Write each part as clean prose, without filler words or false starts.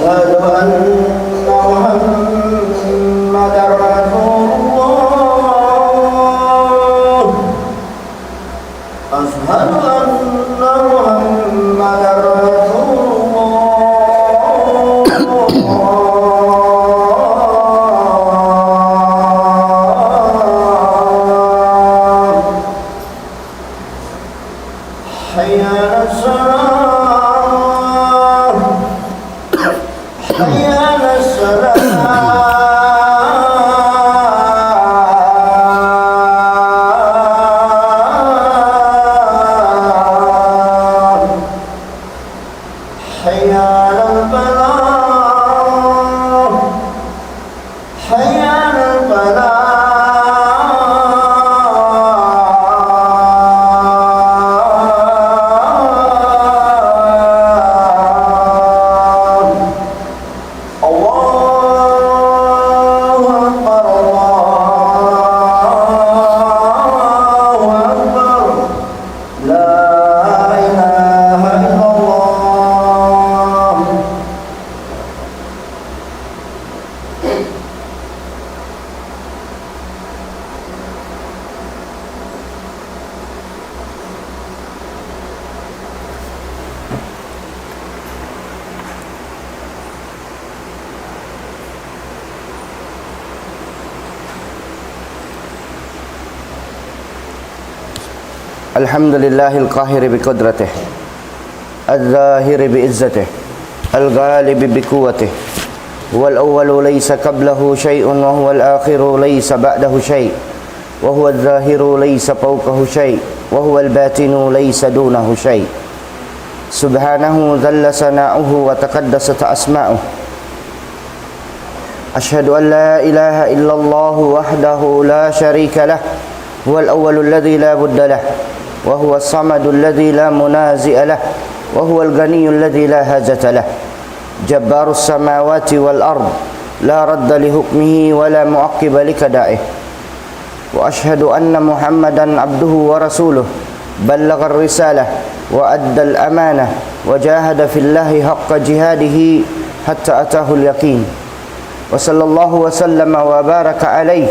أشهد أن محمدا رسول الله أشهد أن محمدا رسول الله حي على الصلاة حي على الصلاة حي على الفلاح حي على الفلاح الله أكبر الله أكبر لا إله إلا الله الحمد لله القاهر بقدرته الظاهر بعزته الغالب بقوته هو الأول ليس قبله شيء وهو الآخر ليس بعده شيء وهو الظاهر ليس فوقه شيء وهو الباطن ليس دونه شيء سبحانه ذل ثناؤه وتقدست أسماؤه أشهد أن لا إله إلا الله وحده لا شريك له هو الأول الذي لا بد له وهو الصمد الذي لا منازئ له وهو الغني الذي لا هاجة له جبار السماوات والأرض لا رد لحكمه ولا معقب لقضائه وأشهد أن محمدا عبده ورسوله بلغ الرسالة وأدى الأمانة وجاهد في الله حق جهاده حتى أتاه اليقين وصلى الله وسلم وبارك عليه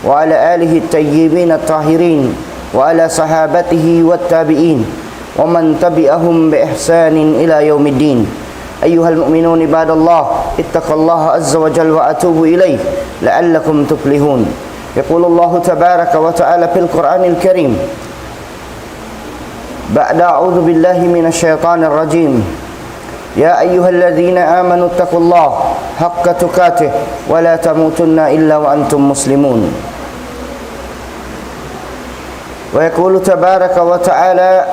وعلى آله الطيبين الطاهرين وعلى صحابته والتابعين ومن تبعهم بإحسان إلى يوم الدين أيها المؤمنون عباد الله اتقوا الله عز وجل وأتوبوا إليه لعلكم تفلحون يقول الله تبارك وتعالى في القرآن الكريم بعد أعوذ بالله من الشيطان الرجيم يا أيها الذين آمنوا اتقوا الله حق تقاته ولا تموتن إلا وأنتم مسلمون ويقول تبارك وتعالى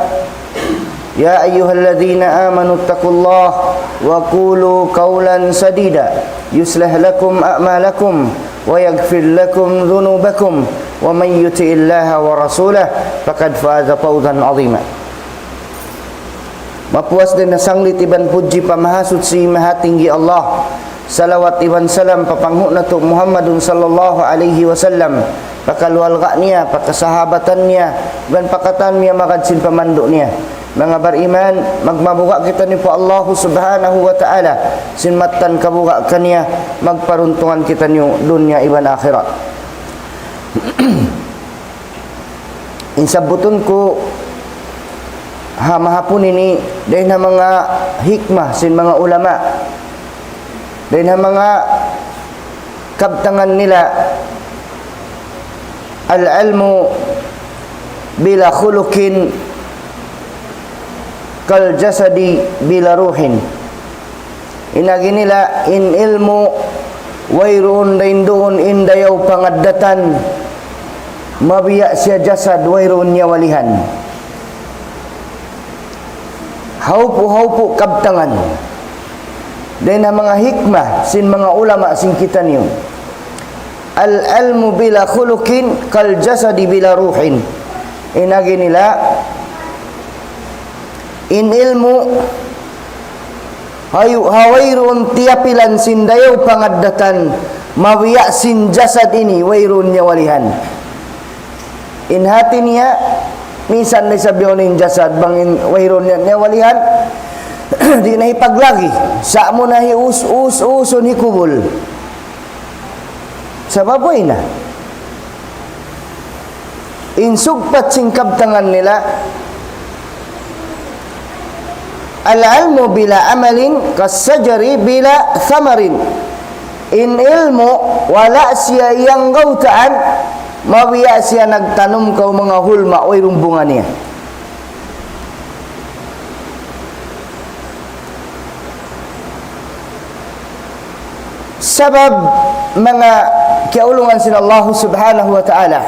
يا أيها الذين آمنوا اتقوا الله وقولوا قولا سديدا يصلح لكم أعمالكم ويغفر لكم ذنوبكم ومن يطع الله ورسوله فقد فاز فوزا عظيما. Mapuas dan nasanglit iban puji pamahasud si maha tinggi Allah. Salawat iban salam papanghuna tu Muhammadun sallallahu alaihi wasallam. Pakalualga pakasahabatannya, dan pakatannya makadsin pamanduknya. Mga beriman, magmabuka kita ni po Allah subhanahu wa ta'ala. Sinmatan kabuka kanya, magparuntungan kita ni dunya iban akhirat. Insabutun ko mahapon ini dahil na mga hikmah sin mga ulama, dahil na mga kabtangan nila. Al-ilmu bila khuluqin kal jasadi bila ruhin. Inagi nila in ilmu wairun dainduun indayaw pangaddatan mabiya siya jasad wairun niya walihan. Haupu kabtangan dahil na mga hikmah sin mga ulama sin kita niyo. Al-ilmu bila khuluqin kal jasadi bila ruhin. Inagi nila in ilmu hawairun tiapilan sindayaw pangaddatan mawiya sin jasad ini wairun niya walihan. In hati niya minsan na sabiyonin jasad bangin wairun niya walihan Di na ipaglagi. Sa mo na hius-us-uso ni kubol. Sa baboy na. Insugpat singkab tangan nila. Al-ilmu bila amalin kasajari bila thamarin. In ilmu wala siya iyang gautaan, mawiya siya nagtanom kau mga hulma o rumbungan niya. Sabab mga kiaulungan sin Allah subhanahu wa ta'ala,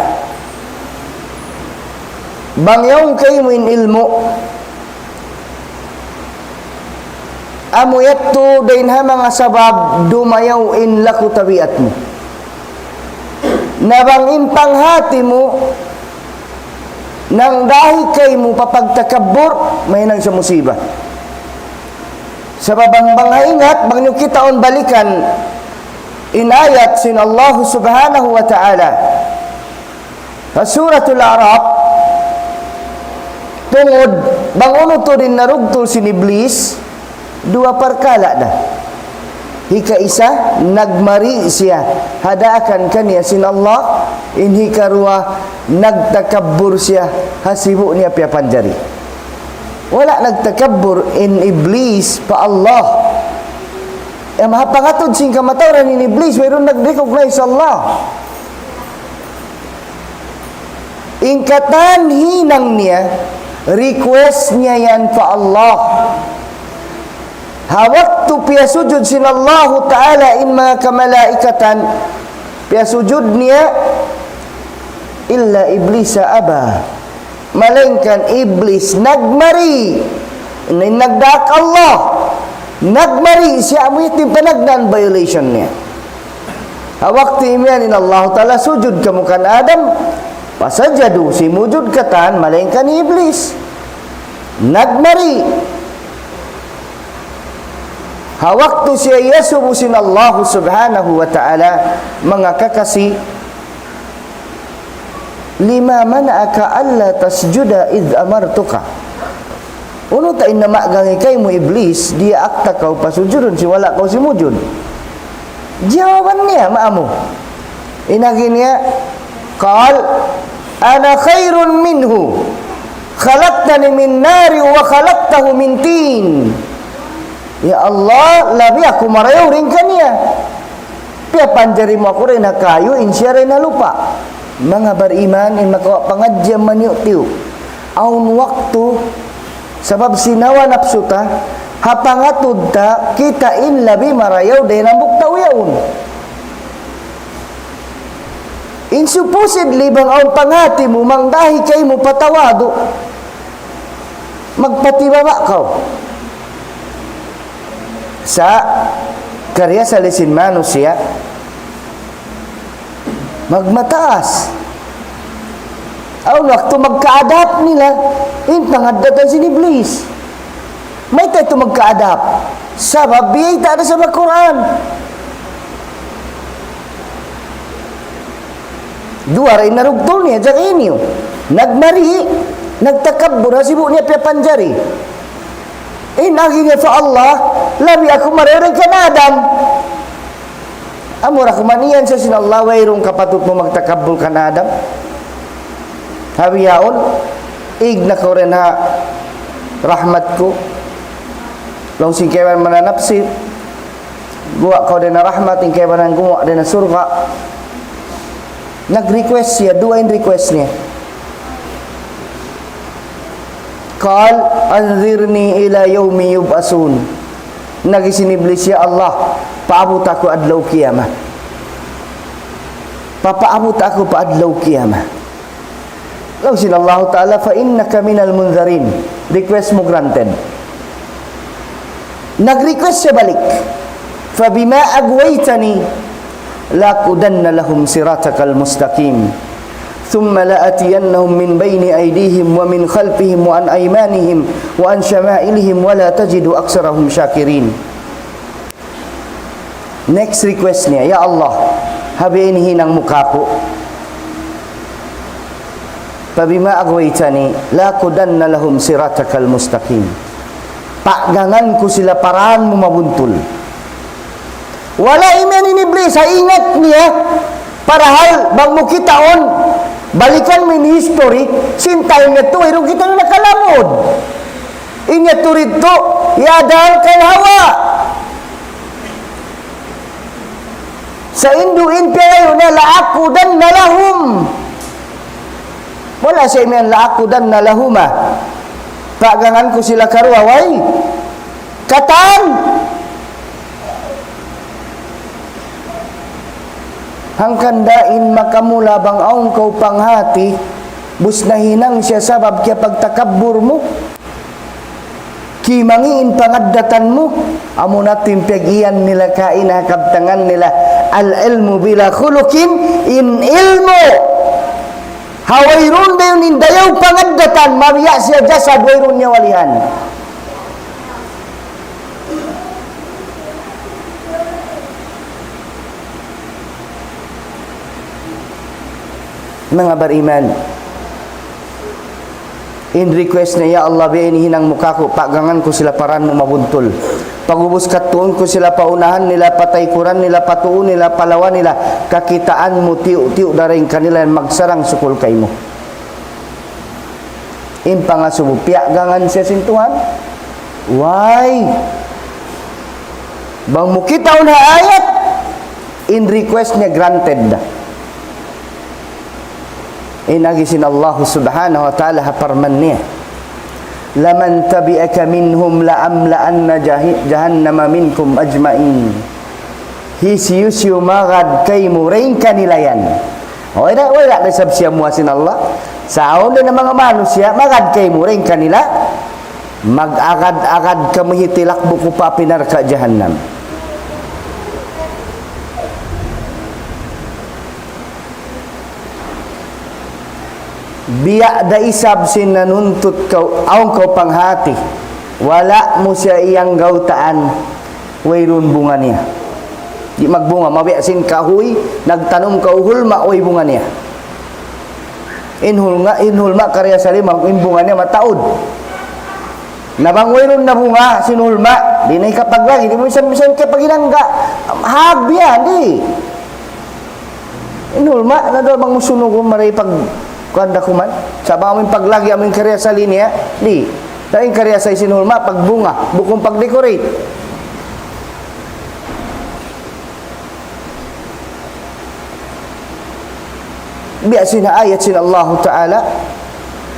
bangyong kayo mo in ilmu, amuyat to din ha mga sabab dumayaw in laku tabiat mo. Nabangin panghati mo nang dahil kay mo papagtakabur, may nang sa musiba. Sabab ang ingat, bang nyo kitaon balikan inayat sin Allah subhanahu wa ta'ala sa suratul A'raf, tungod bang uno to din narugtol sin Iblis, dua perkala dah. Hika isa nagmari siya hadaakan kaniya sin Allah, inhi karua nagtakabbur siya hasibu niya pia panjari. Wala nagtakabbur in Iblis pa Allah. Mahapangatod sing kamatawran ni Iblis, mayroon nag-recognize Allah. Ingkatan hinang niya, request niya yan pa Allah. Hawak tu pia sujud sin Allah Ta'ala in mga kamalaikatan, pia sujud niya, illa iblisa aba. Malengkan iblis nagmari, nagdak Allah, nagmari siya mo yung panagdan violation niya. Hawak tu imian in Allah Ta'ala sujud kamu kan Adam, pasajadu si mujud katan, malengkan iblis nagmari. Hawak tu siya yasubusin Allah subhanahu wa ta'ala, mga kakasi, lima mana'aka alla tasjuda idh amartuka. Uno ta inama gangi kay mo iblis, dia akta kau pasujudun si wala kau si mujud. Jawaban niya maamu. Inagi niya, qal ana khairun minhu, khalaqtani min nari wa khalaqtahu min tin. Ya Allah, labi aku marayaw rin kaniya. Pia panjari mo ako rin na kayo, insya rin na lupa. Mga bariman, in makawa pangadyam maniutiw. Aun waktu, sabab sinawa napsuta, hapangatod ta, kita in labi marayaw, dahil ang buktaw yaun. In supposedly, bang aun pangati mo, mangdahi kayo mo patawado, magpatibaba ka. Sa karya sa lisin manusia, magmataas. Aw waktu magkaadap nila, in pangadatan si Iblis. May tayo magkaadap. Sabab biyay ta sa Quran. Dua rin narugtol niya, dyan inyo. Nagmari, nagtakabbur, hasibu niya pia panjari. Inagi niya sa Allah, labi ako maririn ka na Adam. Amura kumaniyan sa sinallah, wayrong kapatut mo magtakabul ka na Adam. Habi yaon, igna ko rin ha, rahmat ko. Long singkewan mananapsit, guwa ko din na rahmat, ingkewan ang guwa din na surga. Nag-request siya, duwain request niya. Qal anzirni ila yaumi yub'asun. Nagisiniblis ya Allah, paabot ako adlaw kiyama. Papaabot ako pa adlaw kiyama. Law sin Allah Ta'ala, fa innaka minal munzarin. Request mo granted. Nag-request siya balik. Fa bima agwaytani laqudanna lahum siratakal mustaqim. ثم لآتينهم من بين أيديهم ومن خلفهم وعن أيمانهم وعن شمائلهم ولا تجد أكثرهم شاكرين. Next request niya, ya Allah, habiin hinang mukha po. Pabima agwaytani laqudanna lahum siratakal mustaqim. Pagangan ko sila paraan mo mabuntol. Wala iman ni Iblis, sa ingat niya, parahal, bang mo kitaon, balikan mo ni history, sintay nga to, irong kita na nakalamod. Inya to rito, yadal kay Hawa. Sa induin kayo na laakudan na lahum. Wala sa iman laakudan na lahuma. Pagangan ko sila karuaway. Katan! Hangkandain makamula bang aong kau panghati, bus na hinang siya sabab kaya pagtakabur mo. Kimangiin pangaddatan mo, amo natin piagian nila kain hakabtangan nila al-ilmu bila khulukin in ilmu. Hawairon dayon indayaw pangaddatan, mariya siya jasad, wairon niya walihan. Mga bariman, in request na ya Allah bi'inihin ang mukha ko, pagangan ko sila paran mo mabuntol. Pagubos katuon ko sila paunahan nila, patay kuran nila, patuon nila, palawan nila, kakitaan mo, tiyo-tiyo na rin kanila, magsarang sukul kay mo. In pangasubo, piagangan siya sintuhan. Why? Bang mo kita na ayat, in request niya granted. Inagisin Allah subhanahu wa ta'ala haparman niya. Laman tabi'aka minhum la'amla'anna jahannama minkum ajma'in. Hisiyusyu magad kay murain kanilayan. Wala na sabsiya muasin Allah. Sa aon na mga manusia, magad kay murain kanila. Mag-agad-agad kamihitilak buko pa pinarka jahannam. Biya da isab sin nanuntut kau aong kau panghati, wala mo siya iyang gautaan, wayron bunga niya. Di magbunga, mabiya sin kahoy, nagtanom ka uhulma, way bunga niya. Inhulma karya sa lima, bunga niya mataod. Nabang wayron na bunga, sinulma, di na ikapaglagi, di mo isang kapaginangga, hagbiya, di. Inhulma, na daw bang musunog mo maray pag kanda kuman sa aming paglagi aming karya sa linya di daing karya sa isinulma pagbunga bukong pagdecorate biya sina ayat sin Allah Ta'ala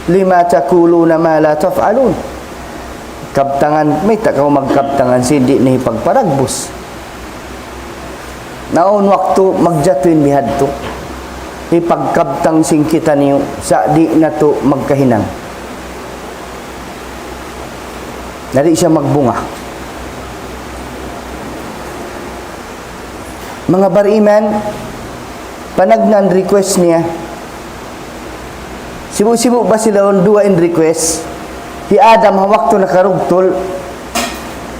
lima takuluna ma la taf'alun kabtangan may takaw magkabtangan sindi ni pagparagbus naon waktu magjatuin bihadto ipagkabtang singkita niyo sa di na to magkahinang. Nari siya magbunga. Mga bariman, panagnan request niya. Sibu-sibu ba sila on dua in request? Si Adam hawak to nakarugtol.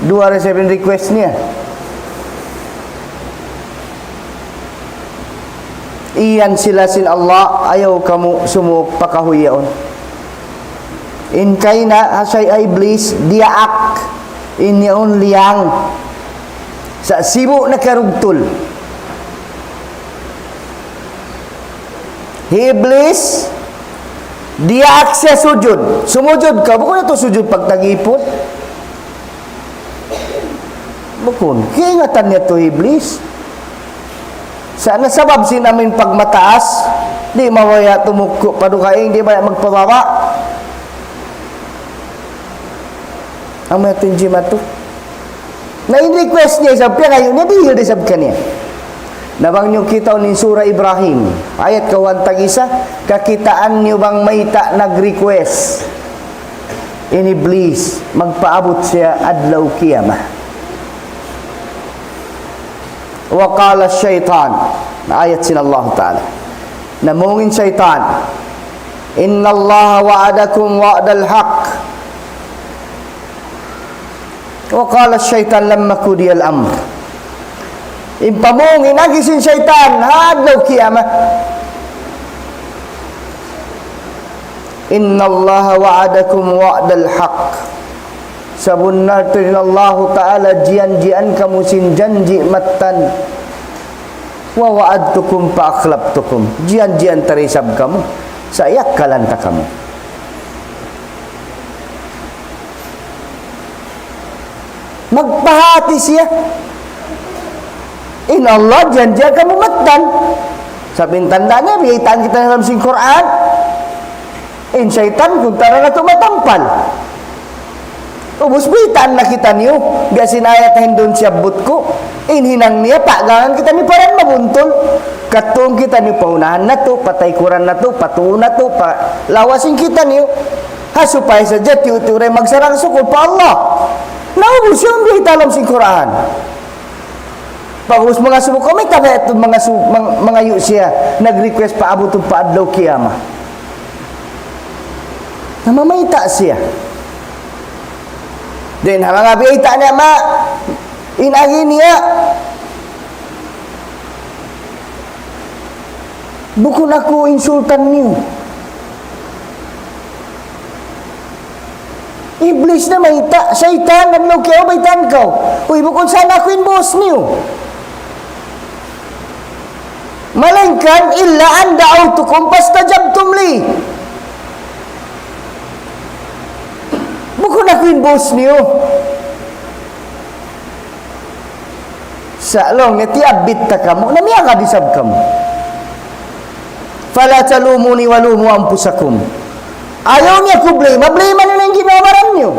Dua rin 7 request niya. Iyan sila sin Allah, ayaw kamu sumuk pakahuyaon. In kayna asay ay iblis diaak inyaon liyang sa sibu na karugtol. Iblis diaak siya sujud. Sumujud ka, bukod na to sujud pagtagipot. Bukod, kaya ingatan niya to iblis. Sana sabab sin namin pagmataas, di mawaya tumukko padukaing, di mawaya magpababa. Ang mga tunjima to. Na in-request niya, sabi kayo, nabihil di sabi kanya. Nabang nyo kita ni Surah Ibrahim, ayat kawantag isa, kakitaan nyo bang mayta nag-request? In Iblis, magpaabot siya adlaw kiyamah. Waqala syaitan, ayat sin Allah Ta'ala, namungin syaitan, inna Allah wa'adakum wa'dal haq. Waqala syaitan lamma kudiya al-amr, impamungin agisin syaitan hadlaw kiyamah. Inna Allah wa'adakum wa'dal haq, Sabunna tu Allah Ta'ala jian-jian kamu sin janji matan. Wa wa'adtukum fa akhlaftukum. Jian-jian terisab kamu, saya kalanta kamu. Magpahati siya. In Allah janji kamu matan. Sabihin tandanya, bihitan kita dalam sing Quran. In syaitan kung tara na tumatampal. Ubus bihitan na kita niyo. Gasin ayat hindun siyabot ko. In hinang niya, pagangan kita ni paran mabuntol. Katong kita ni paunahan na to, patay kuran na to, patuon na to, lawasin kita niyo. Supaya saja tiyo-tiyo magsarang sukul pa Allah. Naubos yung bihitan dalam sing Quran. Pagus mga subo kami tabi ito mga yu siya nag-request pa abot pa adlaw kiyama. Namamaita siya. Then mga biita niya ma inagi niya. Bukun ako insultan niyo. Iblis na maita, syaitan naglaw kayo baitan ka. Uy bukun sana ako in boss niyo. Melainkan illa an da'autukum fastajabtum li. Bukan aku in bos niyo. Sa long niti abit ta kamu, namiya ka disab kamu. Fala talumuni walumu anfusakum. Ayaw niya ko blame, blame man yung ginawaran niyo.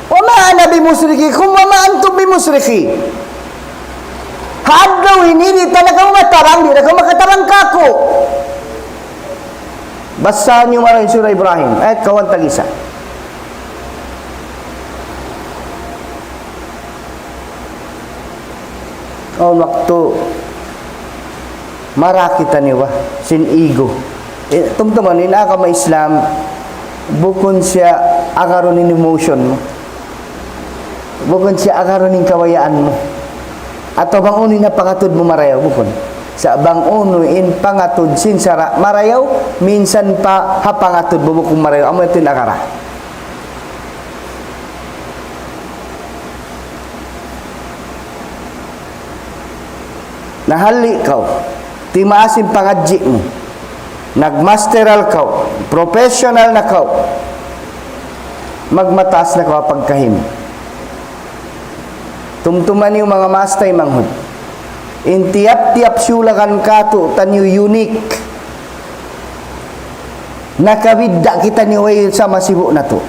Wa ma ana bimusrikikum wa ma antum bimusriki. Hadlaw ini di tanah kamu matarang, di kamu makatarang kako. Basahan niyo marang surah Ibrahim, ayat kawan tagisa. Oh waktu marakita niwa sin ego. Teman-teman ini agama Islam bukan siya agaron in emotion mo. Bukan siya agaron in kawayaan mo. Atau bang uno na pangatod mo marayaw bukon. Sa bang uno in pangatod sin sara marayaw minsan pa hapangatod mo bukong marayaw amo ito nakara. Nahali kau timaasin pangadji mo. Nagmasteral kau, professional na kau. Magmataas na kau pagkahim. Tumtuman yung mga mastay manghud. In tiap-tiap syulakan kato tanyo unique. Nakabidda kita ni way sa masibo na to.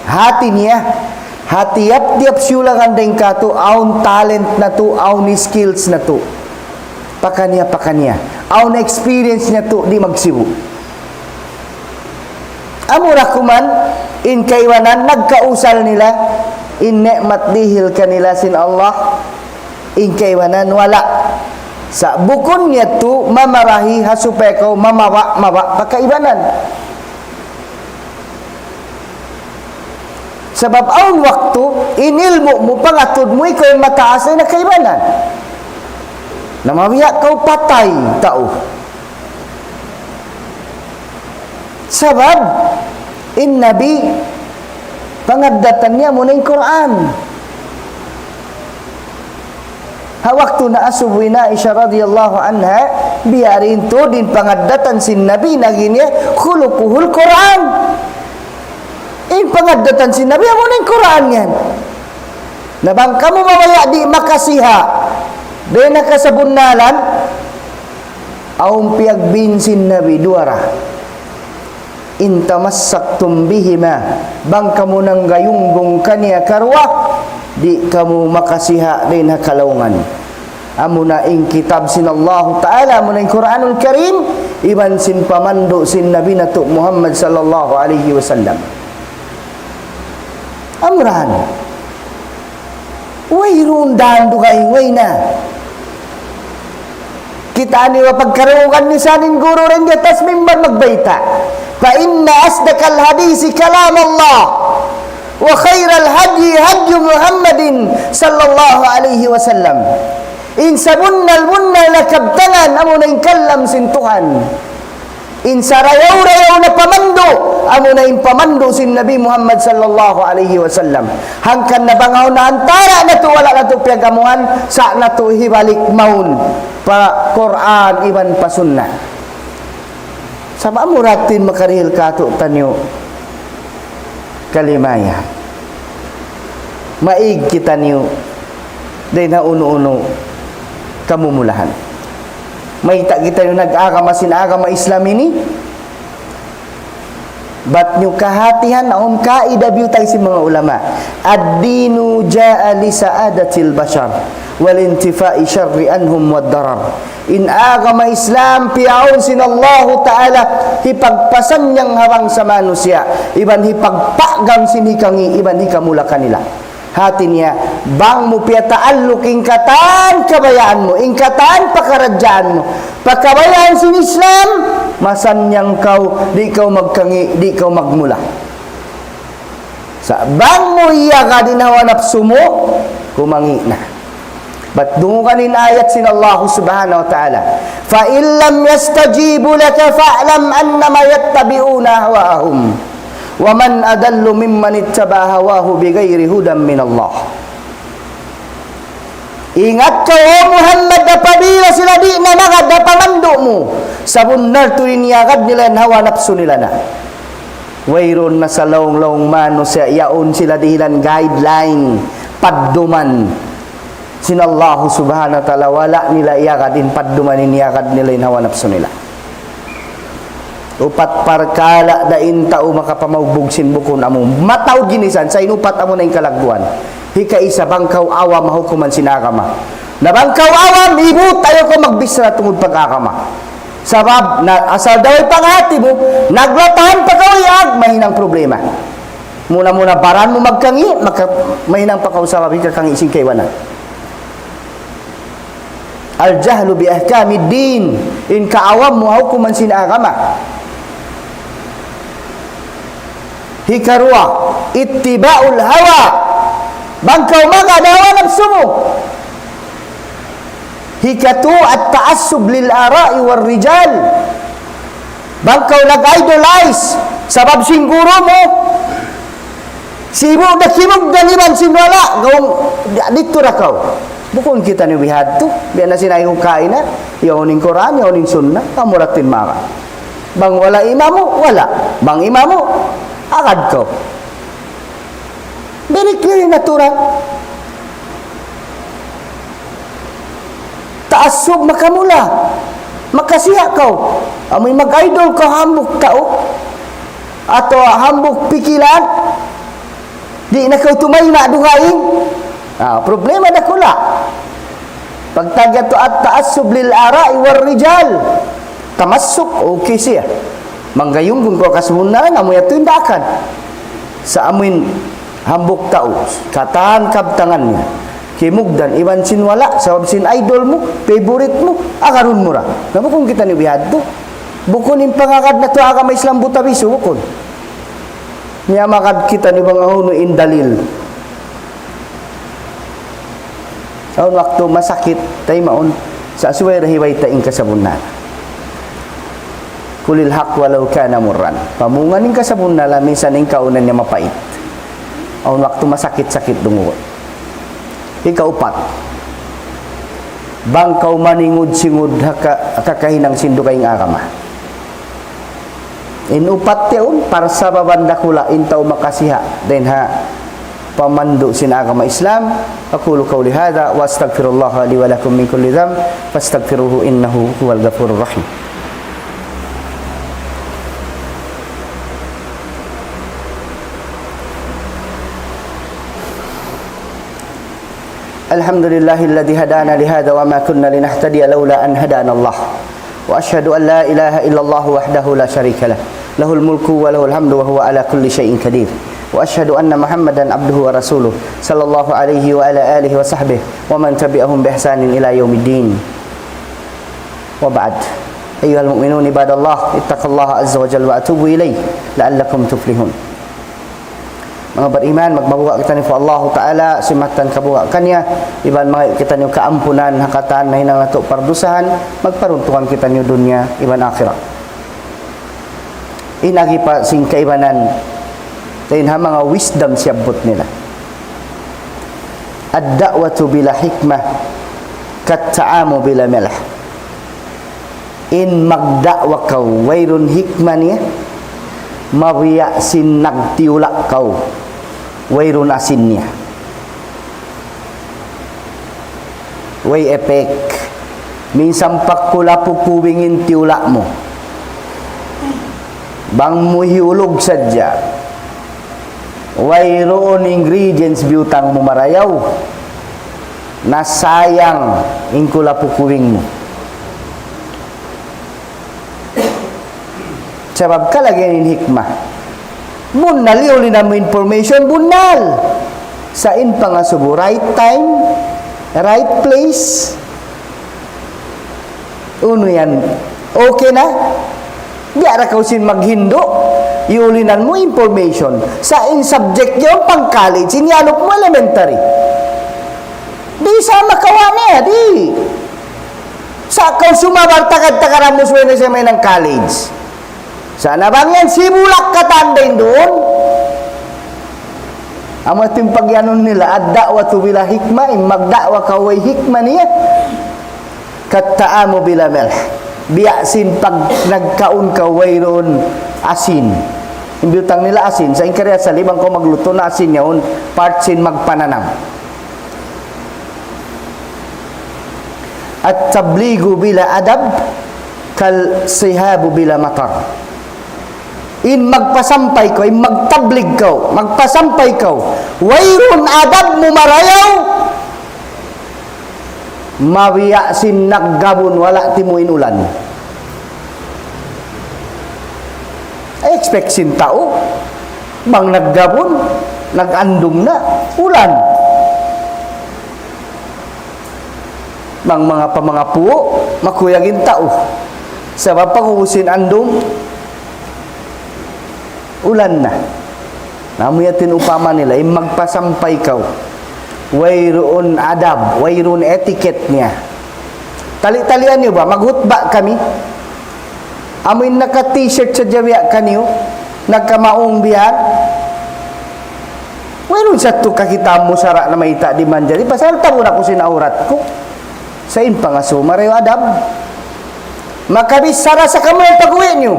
Hati niya. Hatiap-tiap syulakan din kato aun talent na to, aun skills na to. Pakanya. Aun experience niya to di magsibo. Amura kuman in kaiwanan nagkausal nila in ni'mat dihil kanila sin Allah in kaiwanan wala sa bukon niya to mamarahi hasupay ko mamawa pakaibanan sebab aun waktu inilmu mo pangatod mo ikaw mataas ay nakaibanan namawiya kau patay tao sebab in nabi pangadatan niya muna yung Quran. Waktu na asubuhi na Aisha radhiyallahu anha, biyarin to din pangadatan sin Nabi nagi niya khuluquhul Quran. In pangadatan sin Nabi muna yung Quran yan. Nabang kamu mamaya di makasiha, di nakasabunalan, aum piagbin sin Nabi duara. In tamassaktum bihima bang kamu nang gayunggong kaniya karwa di kamu makasiha din hakalawungan amuna ing kitab sin Allah Ta'ala amuna ing Quranul Karim iban sin pamando sin Nabi Nato Muhammad sallallahu alaihi wasallam amurahan way rundan dugay way na kita ni pagkarugan ni sanin guru rin gatas mimbar magbaita fa inna asdaqal hadisi kalam Allah wa khairal hadi hadi Muhammadin sallallahu alaihi wasallam in sabunnal lakabtalan amun in kallam sin Tuhan insarayaw-rayaw na pamando amo na impamando si Nabi Muhammad sallallahu alaihi wasallam hangkan na bangaw na antara na to wala na to piagamuhan sa na to hibalik maun pa Quran iban pa sunnah sa maamuratin makarihil kato tanyo kalimaya maig kita niyo dahil na uno-uno kamumulahan may ta kita yung nag-agama sinagama Islam ini bat nyo kahatihan naon kaidabiw tayo si mga ulama ad-dinu ja'a li sa'adatil bashar wal intifa'i syarri anhum wad darar in agama Islam piaon sinallahu ta'ala hipagpasan niyang harang sa manusia iban hipagpagang sinikangi iban hikamula kanila hati niya bang mo piataaluk ingkatan kabayaan mo ingkatan pakaradyaan mo pakabayaan sin Islam masanyang kau di kau magkangi di kau magmula sa bang mo iya ka din hawa nafsu mo kumangi na bat dungo kanin ayat sin Allah subhanahu wa ta'ala fa illam yastajibu laka fa'lam annama yattabi'una hawahum wa man adallu mimman ittaba hawahu bighairi hudan min Allah. Ingat ka o Muhammad apabila sila di na magad na pamando mo sa bunar tuliniyagad nila ang hawa nafsu nila na wayron na sa laong-laong mano sa yaon sila dihilan guideline padduman sinallahu subhanahu wa ta'ala wala nila iyagad in padduman iniyagad nila yung hawa nafsu nila upat parkala dain tao makapamaubugsin bukon amo mataw ginisan sa inupat amo na yung kalagduan hika isa bangkaw awa mahukuman sinagama na bangkaw awa ibut tayo ko magbisra tungod pagkakama sabab na asal daway panghati mo naglatahan pagkawiyag mahinang problema muna baran mo magkangi mahinang pagkawsabab hika kang ising kaywanan al jahlu bi ahkamid din in kaawam mo hukuman sinagama hikarwa ittiba'ul hawa bangkaw mga dawa nafsu mo hikatu at-ta'assub lil ara'i war rijal bangkaw nag-idolize sabab singguro mo sibo na kimog daniman sinwala gawang dito rakaw bukon kita ni bihad to biya na sinayong kain na yawning Quran yawning sunnah kamuratin maka bang wala imamo wala bang imamo agad ko very clear natural taasub makamula makasiya ka amoy mag-idol ka hambuk tao ato hambuk pikilan di na ka tumay na duhain problema na kula pagtagya to at taasub lil ara'i war rijal tamassuk okay siya manggayong kung ko kasmunan amoy ato indakan sa amin hambuk tao katahan kabtangan niya kimugdan iban sinwala sabab sin idol mo favorite mo akaron mo ra namo kung kita ni bihad to bukon in pangakad na to agama Islam butabiso bukon niya makad kita ni mga huno in dalil aun waktu masakit tay maun sa suway rahiway ta ing kasabunan kulil haq walau kana murran pamunganing kasabun na minsan ing kaunan niya mapait aun waktu masakit-sakit dungo ikaw upat bangkaw maningud-singud kakahinang sindo kayong agama in upat yaon para sa babanda kula intaw makasiha den ha pamando sin agama Islam aqulu qawli hadha wa astaghfirullah li wa lakum min kulli dhanb fastaghfiruhu innahu huwal ghafurur rahim. Alhamdulillahilladzi hadana lihada wa ma kunna linahtadiya laula an hadana Allah wa asyhadu an la ilaha illallah wahdahu la syarika lah lahul mulku wa lahul hamdu wa huwa ala kulli syai'in qadir wa asyhadu anna Muhammadan abduhu wa rasuluh sallallahu alaihi wa ala alihi wa sahbihi wa man tabi'ahum bi ihsanin ila yaumiddin wa ba'd ayyuhal mu'minun ibadallah ittaqullaha azza wa jalla wa atubu ilayhi la'allakum tuflihun. Mga beriman magmabuha kita ni Allah Ta'ala simatan kabuha kanya iban mga kita ni kaampunan hakatan na hinang nato pardusahan magparuntukan kita ni dunya iban akhirat inagi pa sing kaibanan tayin ha mga wisdom siyabot nila. Ad-da'watu bila hikmah kat-ta'amu bila melah. In magda'wa kaw wayrun hikmah niya mawiya sin nagtiula kaw wayrun asin niya. Way epek minsan pakula pupuwingin tiula mo bang muhiulog sadya wayroon ingredients biutang mo marayaw na sayang ingkula pupuwing mo sabab kalagyan in hikmah bunal yun na mo information bunal sa in pa nga subo right time right place uno yan okay na diara ka usin maghindo iulinan mo information sa in subject yung pang college inyalok mo elementary di sama kawa niya di sa kau sumabang takad-takaramus na siya may ng college sana bang yan sibulak katandain doon ang ating pagyanon nila ad-da'watu bila hikmah magda'wa kaway hikmah niya kat-ta'amu bila melh biyasin pag nagkaon ka wayron asin imbutang nila asin sa inkarya sa libang ko magluto na asin yaon part sin magpananam at tabligu bila adab kal sihabu bila matar in magpasampay ko in magtablig ko magpasampay ko wayron adab mo marayaw mawiya sin naggabon wala timuin ulan I expect sin tao bang naggabon nagandom na ulan bang mga pamangapuo makuyagin tao sabab pangusin andom ulan na namuyatin upama nila yung magpasampay ka wayroon adab wayroon etiquette niya tali-talian niyo ba maghutba kami amoy naka t-shirt sa jawiya kaniyo nagkamaong biyan wayroon sa to kakita mo sara na maita di man dyan pasalta mo na ko sinaurat ko sa in pangaso marayo adab makabisara sa kamay pag-uwi niyo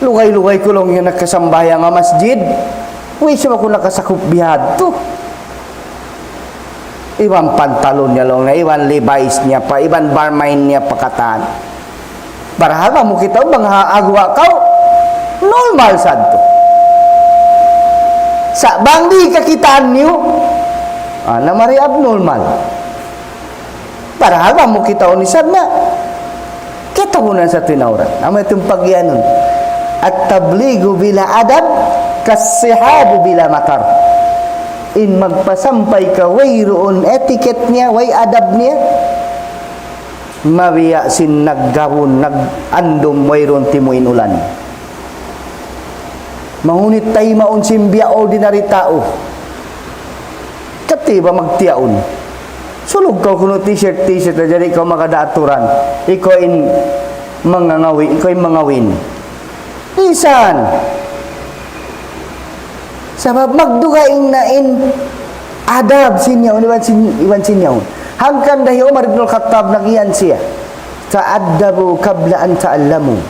lugay-lugay ko lang yung nakasambaya nga masjid. Uy, siya ko nakasakop bihad to. Iwan pantalon niya lang na, iwan Levi's niya pa, iwan barmain niya pakatan. Para haba mo kita, mga agwa ka, normal sad to. Sa bangdi kakitaan niyo, na mari abnormal. Para haba mo kita, unisad na, kita mo na sa tinauran. Ama itong pagyanon. At tabligu bila adab kasihabu bila matar in magpasampay ka wayroon etiquette niya way adab niya mawiya sin naggawon nagandom wayroon timuin ulan mahunit tayo maun simbya ordinary tao katiba magtiyaon sulog ka kuno t-shirt na dyan ikaw makadaaturan ikaw in mangawin isan sabab magdugaing na in adab sinyaw iwan sinyaw hangkan dahi Umar ibn al-Khattab nagiyan siya ta'addabu kabla an ta'allamu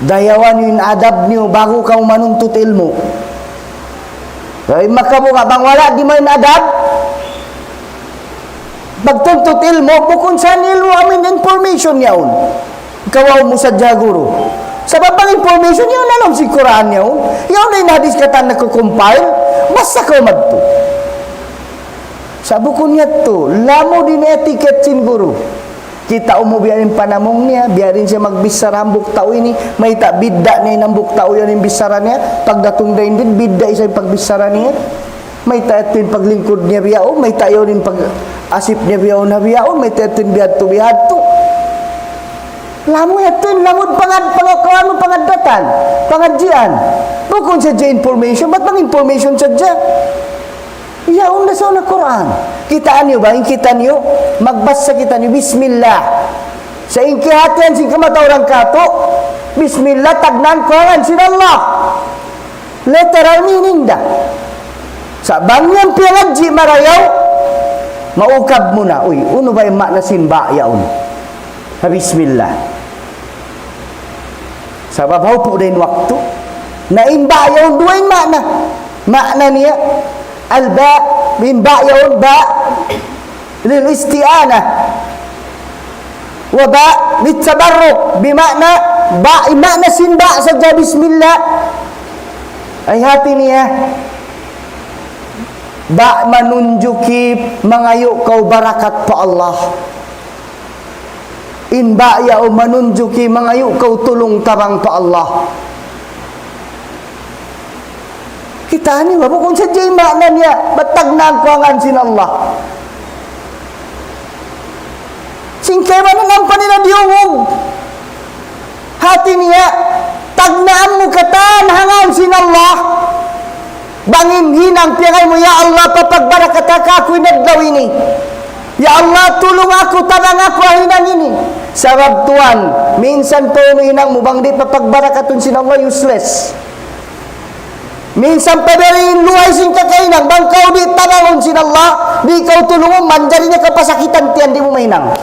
dayawan yung adab niyo bago ka manuntut ilmu dahil makabuka bang wala di mo yung adab pagtuntut ilmu bukun sa nilu amin information yaon kawaw mo sa jaguro sabab ang information yun alam si Quran yun yun na inadis katan nagkukumpile basta ka madto sa bukon niya to lamo din etiquette sin guru kita umubiyarin panamong niya biyarin siya magbisara ang buktao ini may ta bidda niya ng buktao yan yung bisara niya pagdatong dahin din bidda isa yung pagbisara niya may ta ito yung paglingkod niya biyao may ta yun yung pag asip niya biyao na biyao may ta ito yung biyad to lamo ito yung lamod pangadatan pangadjian bukon sa dya information ba't bang information sa dya iyaon na sa una Quran kitaan nyo ba? Kita nyo magbasa kita nyo Bismillah sa inkihatian sing kamatawrang kato Bismillah tagnan kuangan sinallah. Literal meaning dah. Sa bangyan piangaji marayaw, maukab mo na. Uy, uno ba yung makna simba yaon? Bismillah. Sa babaw po din waktu. Na imba yaon, dua yung makna. Makna niya, alba, imba yaon, ba, lil isti'anah. Wa ba, litabarruk. Bimakna, ba, makna simba saja bismillah. Ay hati niya. Ba manunjuki mangayo kau barakat pa Allah. In ba yao manunjuki mangayo kau tulong tabang pa Allah. Kita ni babu kung sadya makna niya batag na kuangan sin Allah. Singkay ba nang panila diungog? Hati niya tagnaan mo katan hangan sin Allah. Bangin hinang piyangay mo, ya Allah, papagbarakat ako'y nagdaw ini. Ya Allah, tulong ako, tanang ako hinang ini. Sabab tuan, minsan to hinang mo, bang di papagbarakat sin Allah useless. Minsan padarin luhay sin kakainang, bang kau di tanangon sin Allah, di kau tulungon, manjari niya kapasakitan tiyan, di mo mahinang.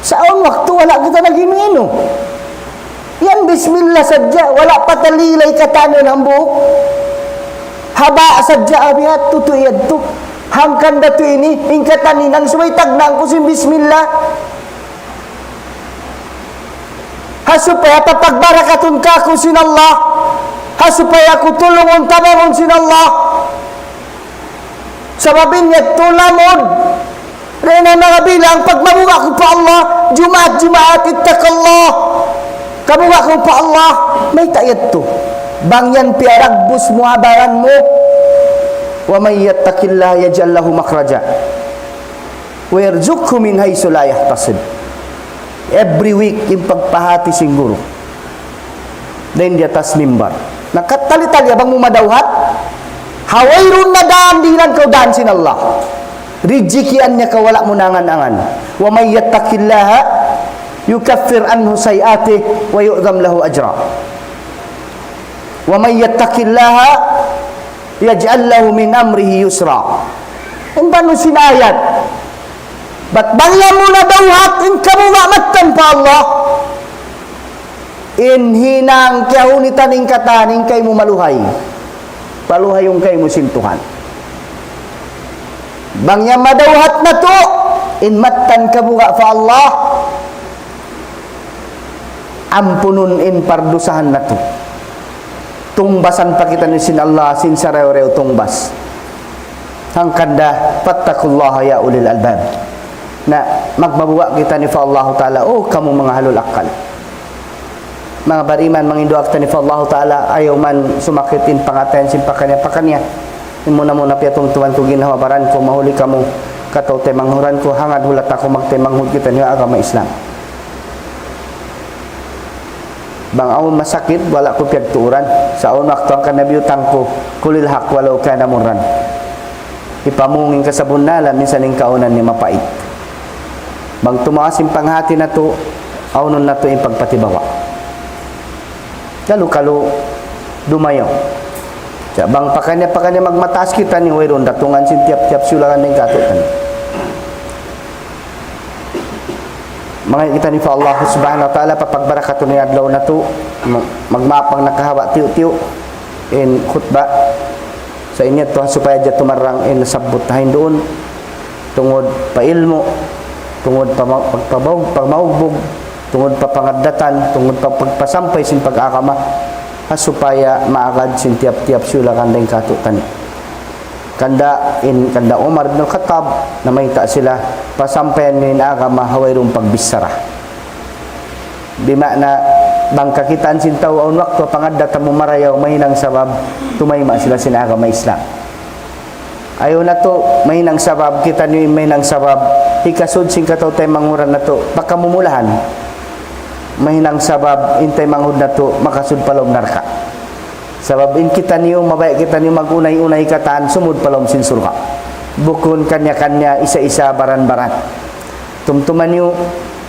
Saan waktu wala kita nagimino? Yan bismillah sadya, wala patalilay katanon ang buhok. Haba sadya abihat tutuyad to. Hangkan dato ini, ingkatan ninang suway tagnang ko si bismillah. Hasupaya papagbarakatun ka ko sin Allah. Hasupaya ko tulungon tabangon sin Allah. Sababin niya tulamod. Rena mga bilang, pag mabuka ko pa Allah, Jumaat, ittakallah. Kabuka ko pa Allah, may tayat to. Bangyan piaragbus mo habaran mo. Wa may yattakillah yaj'al lahu makhraja. Wa yarzuqhu min haythu la yahtasib. Every week yung pagpahati siguro. Then di atas mimbar. Nakatali-tali abang mo madawhat. Hawayrun na daan dihilan kau daan sin Allah. Rijikian niya kawala mo nangan-angan. Wa may yattakillah yukaffir anhu sayi'atih wa yu'dham lahu ajra. Wa may yattaqillaha yaj'al lahu min amrihi yusra. Ang paano sinayat? Ba't bangyan mo na dawhat in kamunga matan pa Allah? In hinang kahunitan in kataning kay mo maluhay. Paluhay yung kay mo sintuhan. Bangyan madawhat na to in matan kamunga pa Allah. Ampunun in pardusahan na to. Tungbasan pa kita ni sin Allah sin sarew-rew tungbas. Ang kanda fattakullaha ya ulil albab. Na magbabuwa kita ni fa Allah Ta'ala, oh kamu mga halul akal. Mga bariman manginduak ta ni fa Allah Ta'ala, ayaw man sumakitin pangatayan sin pakanya. Muna piyatong tuwan ko ginawabaran ko, mahuli kamu kataw temanghuran ko, hangad hulat ako magtemanghud kita ni agama Islam. Bang awon masakit, wala ko piyagtuuran. Sa awon waktu ang kanabiyutang ko, kulil hak walau kana murran. Ipamungin ka sa bunala, minsan yung kaunan ni mapait. Bang tumasin panghati na to, awon na to yung pagpatibawa. Kalu dumayaw. Bang pakanya magmataas kita ni wayron, datungan sin tiap-tiap sulakan ng katutan. Mga kita ni Allah subhanahu wa ta'ala papagbarakat ni adlaw na to magmapang nakahawa tiyo-tiyo in khutbah sa inyo to supaya dyan tumarang in sabot tahin doon tungod pa ilmo, tungod pa pagmaugbog, tungod pa pangadatan, tungod pa pagpasampay sin pag-akama supaya maagad sin tiap-tiap sulakan ng katutan. Kanda Umar bin Khattab na mahita sila pasampayan ni agama hawayrong pagbisara. Di makna bangka kitaan sin tao aun waktu pangadda ta mo marayaw mahinang sabab tumayma sila sin agama Islam. Ayo na to mahinang sabab kita ni mahinang sabab ikasud sin kataw tay manguran na to pakamumulahan. Mahinang sabab intay manghud na to makasud palom narka. Sabab in kita niyo, mabay kita niyo magunay-unay kataan, sumud palom sin surga. Bukun kanya-kanya, isa-isa, baran-baran. Tumtuman niyo,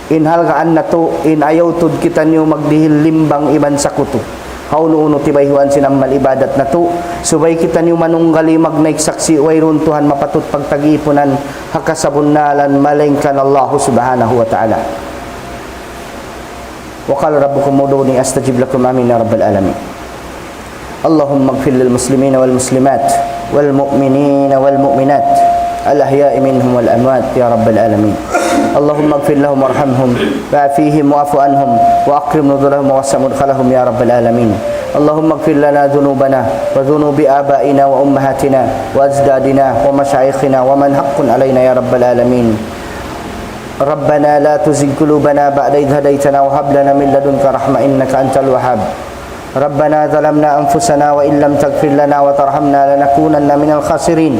Inhal gaan na to, in ayaw tud kita niyo magdihil limbang iban sa kuto. Hauno-uno tibayhuan sinamal ibadat na to. Subay kita niyo manunggali magnaiksaksi wayron Tuhan mapatut pagtagipunan hakasabunalan malengkan Allah subhanahu wa ta'ala. Wa qala rabbukum ud'uni astajib lakum amin ya rabbal alamin. Allahumma ighfir lil muslimina wal muslimat wal mu'minina wal mu'minat al ahya'i minhum wal amwat ya rabbal alamin. اللهم اغفر لهم وارحمهم وعافيهم واعف عنهم واكرم نزلهم ووسع مدخلهم يا رب العالمين. اللهم اغفر لنا ذنوبنا وذنوب آبائنا وأمهاتنا وأجدادنا ومشايخنا ومن حق علينا يا رب العالمين. ربنا لا تزغ قلوبنا بعد إذ هديتنا وهب لنا من لدنك رحمة إنك أنت الوهاب. ربنا ظلمنا أنفسنا وإن لم تغفر لنا وترحمنا لنكونن من الخاسرين.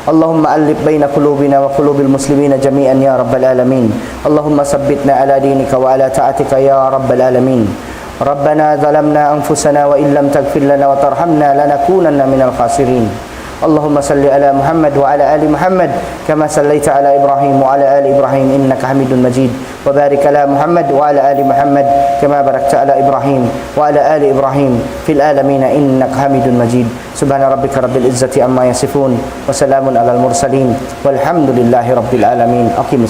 اللهم ألف بين قلوبنا وقلوب المسلمين جميعا يا رب العالمين. اللهم ثبتنا على دينك وعلى طاعتك يا رب العالمين. ربنا ظلمنا أنفسنا وإن لم تغفر لنا وترحمنا لنكونن من الخاسرين. اللهم صل على محمد وعلى آل محمد كما صليت على إبراهيم وعلى آل إبراهيم إنك حميد مجيد. وبارك على محمد وعلى آل محمد كما باركت على إبراهيم وعلى آل إبراهيم في العالمين إنك حميد مجيد. سبحان ربك رب العزة عما يصفون وسلام على المرسلين والحمد لله رب العالمين. أقم